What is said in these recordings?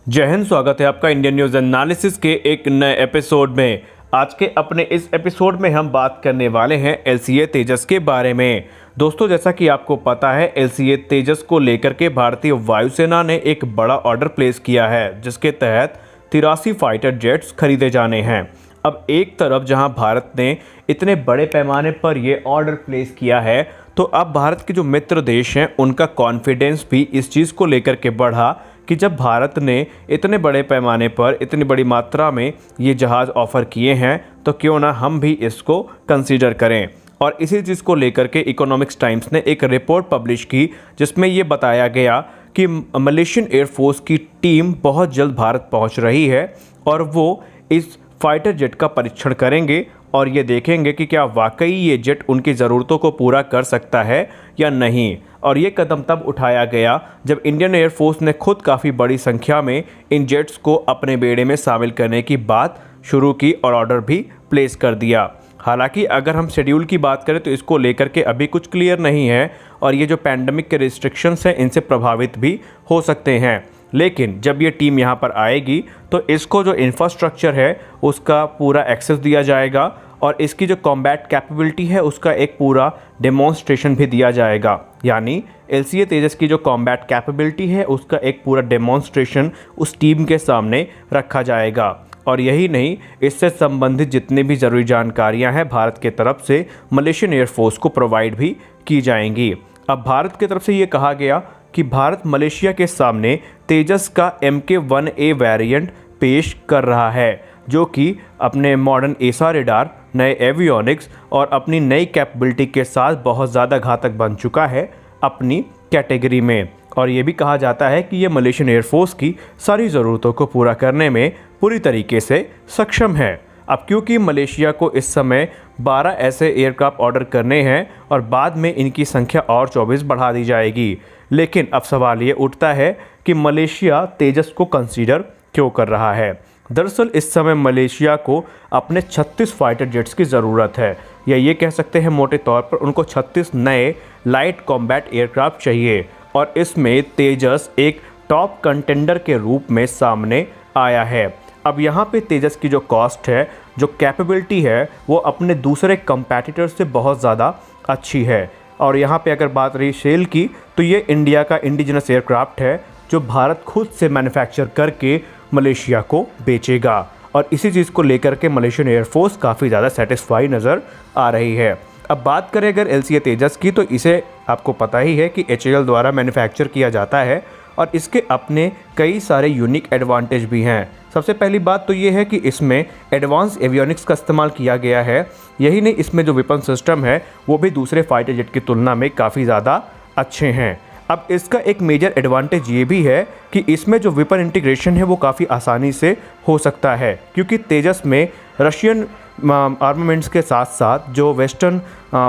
जय हिंद। स्वागत है आपका इंडियन न्यूज़ एनालिसिस के एक नए एपिसोड में। आज के अपने इस एपिसोड में हम बात करने वाले हैं LCA तेजस के बारे में। दोस्तों, जैसा कि आपको पता है, LCA तेजस को लेकर के भारतीय वायुसेना ने एक बड़ा ऑर्डर प्लेस किया है, जिसके तहत 83 फाइटर जेट्स खरीदे जाने हैं। अब एक तरफ जहां भारत ने इतने बड़े पैमाने पर ये ऑर्डर प्लेस किया है, तो अब भारत के जो मित्र देश हैं उनका कॉन्फिडेंस भी इस चीज़ को लेकर के बढ़ा कि जब भारत ने इतने बड़े पैमाने पर इतनी बड़ी मात्रा में ये जहाज़ ऑफ़र किए हैं, तो क्यों ना हम भी इसको कंसीडर करें। और इसी चीज़ को लेकर के इकोनॉमिक्स टाइम्स ने एक रिपोर्ट पब्लिश की, जिसमें ये बताया गया कि मलेशियन एयरफोर्स की टीम बहुत जल्द भारत पहुंच रही है और वो इस फाइटर जेट का परीक्षण करेंगे और ये देखेंगे कि क्या वाकई ये जेट उनकी ज़रूरतों को पूरा कर सकता है या नहीं। और ये कदम तब उठाया गया जब इंडियन एयरफोर्स ने खुद काफ़ी बड़ी संख्या में इन जेट्स को अपने बेड़े में शामिल करने की बात शुरू की और ऑर्डर भी प्लेस कर दिया। हालांकि अगर हम शेड्यूल की बात करें तो इसको लेकर के अभी कुछ क्लियर नहीं है और ये जो पैंडमिक के रिस्ट्रिक्शंस हैं इनसे प्रभावित भी हो सकते हैं। लेकिन जब ये टीम यहाँ पर आएगी तो इसको जो इंफ्रास्ट्रक्चर है उसका पूरा एक्सेस दिया जाएगा और इसकी जो कॉम्बैट कैपेबिलिटी है उसका एक पूरा डेमोन्स्ट्रेशन भी दिया जाएगा। यानी LCA तेजस की जो कॉम्बैट कैपेबिलिटी है उसका एक पूरा डेमोन्स्ट्रेशन उस टीम के सामने रखा जाएगा। और यही नहीं, इससे संबंधित जितनी भी ज़रूरी जानकारियां हैं भारत के तरफ से मलेशियन एयरफोर्स को प्रोवाइड भी की जाएंगी। अब भारत की तरफ से ये कहा गया कि भारत मलेशिया के सामने तेजस का MK-1A वेरिएंट पेश कर रहा है, जो कि अपने मॉडर्न एसा रेडार, नए एवियोनिक्स और अपनी नई कैपेबिलिटी के साथ बहुत ज़्यादा घातक बन चुका है अपनी कैटेगरी में। और ये भी कहा जाता है कि ये मलेशियन एयरफोर्स की सारी ज़रूरतों को पूरा करने में पूरी तरीके से सक्षम है। अब क्योंकि मलेशिया को इस समय 12 ऐसे एयरक्राफ्ट ऑर्डर करने हैं और बाद में इनकी संख्या और 24 बढ़ा दी जाएगी, लेकिन अब सवाल ये उठता है कि मलेशिया तेजस को कंसीडर क्यों कर रहा है। दरअसल इस समय मलेशिया को अपने 36 फाइटर जेट्स की ज़रूरत है, या ये कह सकते हैं मोटे तौर पर उनको 36 नए लाइट कॉम्बैट एयरक्राफ्ट चाहिए। और इसमें तेजस एक टॉप कंटेंडर के रूप में सामने आया है। अब यहाँ पे तेजस की जो कॉस्ट है, जो कैपेबिलिटी है, वो अपने दूसरे कंपैटिटर से बहुत ज़्यादा अच्छी है। और यहाँ पे अगर बात रही सेल की, तो ये इंडिया का इंडिजिनस एयरक्राफ्ट है जो भारत खुद से मैन्युफैक्चर करके मलेशिया को बेचेगा। और इसी चीज़ को लेकर के मलेशियन एयरफोर्स काफ़ी ज़्यादा सेटिस्फाई नज़र आ रही है। अब बात करें अगर LCA तेजस की, तो इसे आपको पता ही है कि HAL द्वारा मैन्युफैक्चर किया जाता है और इसके अपने कई सारे यूनिक एडवांटेज भी हैं। सबसे पहली बात तो ये है कि इसमें एडवांस एवियोनिक्स का इस्तेमाल किया गया है। यही नहीं, इसमें जो वेपन सिस्टम है वो भी दूसरे फाइटर जेट की तुलना में काफ़ी ज़्यादा अच्छे हैं। अब इसका एक मेजर एडवांटेज ये भी है कि इसमें जो वेपन इंटीग्रेशन है वो काफ़ी आसानी से हो सकता है, क्योंकि तेजस में रशियन आर्मामेंट्स के साथ साथ जो वेस्टर्न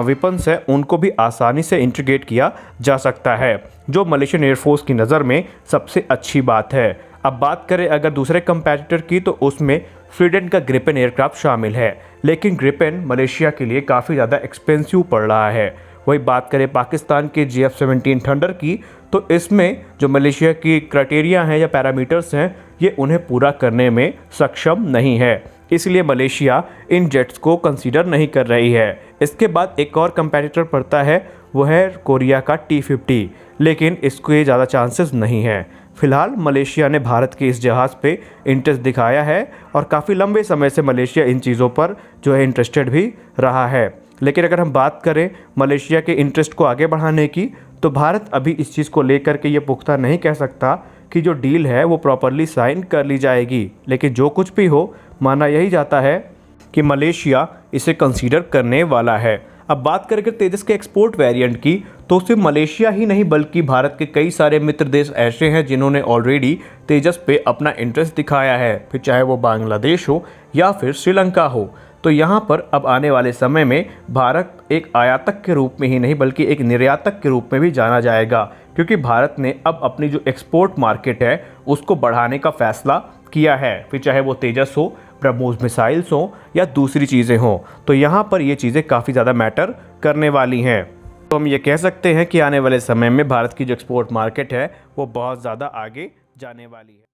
वेपन्स हैं उनको भी आसानी से इंटीग्रेट किया जा सकता है, जो मलेशियन एयरफोर्स की नज़र में सबसे अच्छी बात है। अब बात करें अगर दूसरे कंपैटिटर की, तो उसमें स्वीडन का ग्रिपेन एयरक्राफ्ट शामिल है, लेकिन ग्रिपेन मलेशिया के लिए काफ़ी ज़्यादा एक्सपेंसिव पड़ रहा है। वही बात करें पाकिस्तान के GF-17 थंडर की, तो इसमें जो मलेशिया की क्राइटेरिया हैं या पैरामीटर्स हैं, ये उन्हें पूरा करने में सक्षम नहीं है, इसलिए मलेशिया इन जेट्स को कंसीडर नहीं कर रही है। इसके बाद एक और कंपैटिटर पड़ता है, वो है कोरिया का T-50, लेकिन इसके ज़्यादा चांसेस नहीं हैं। फिलहाल मलेशिया ने भारत के इस जहाज़ पे इंटरेस्ट दिखाया है और काफ़ी लंबे समय से मलेशिया इन चीज़ों पर जो है इंटरेस्टेड भी रहा है। लेकिन अगर हम बात करें मलेशिया के इंटरेस्ट को आगे बढ़ाने की, तो भारत अभी इस चीज़ को लेकर के ये पुख्ता नहीं कह सकता कि जो डील है वो प्रॉपरली साइन कर ली जाएगी। लेकिन जो कुछ भी हो, माना यही जाता है कि मलेशिया इसे कंसीडर करने वाला है। अब बात करें तेजस के एक्सपोर्ट वेरिएंट की, तो सिर्फ मलेशिया ही नहीं बल्कि भारत के कई सारे मित्र देश ऐसे हैं जिन्होंने ऑलरेडी तेजस पे अपना इंटरेस्ट दिखाया है, फिर चाहे वो बांग्लादेश हो या फिर श्रीलंका हो। तो यहाँ पर अब आने वाले समय में भारत एक आयातक के रूप में ही नहीं बल्कि एक निर्यातक के रूप में भी जाना जाएगा, क्योंकि भारत ने अब अपनी जो एक्सपोर्ट मार्केट है उसको बढ़ाने का फैसला किया है, फिर चाहे वो तेजस हो, ब्रह्मोस मिसाइल्स हो या दूसरी चीज़ें हों। तो यहाँ पर ये चीज़ें काफ़ी ज़्यादा मैटर करने वाली हैं। तो हम ये कह सकते हैं कि आने वाले समय में भारत की जो एक्सपोर्ट मार्केट है वो बहुत ज़्यादा आगे जाने वाली है।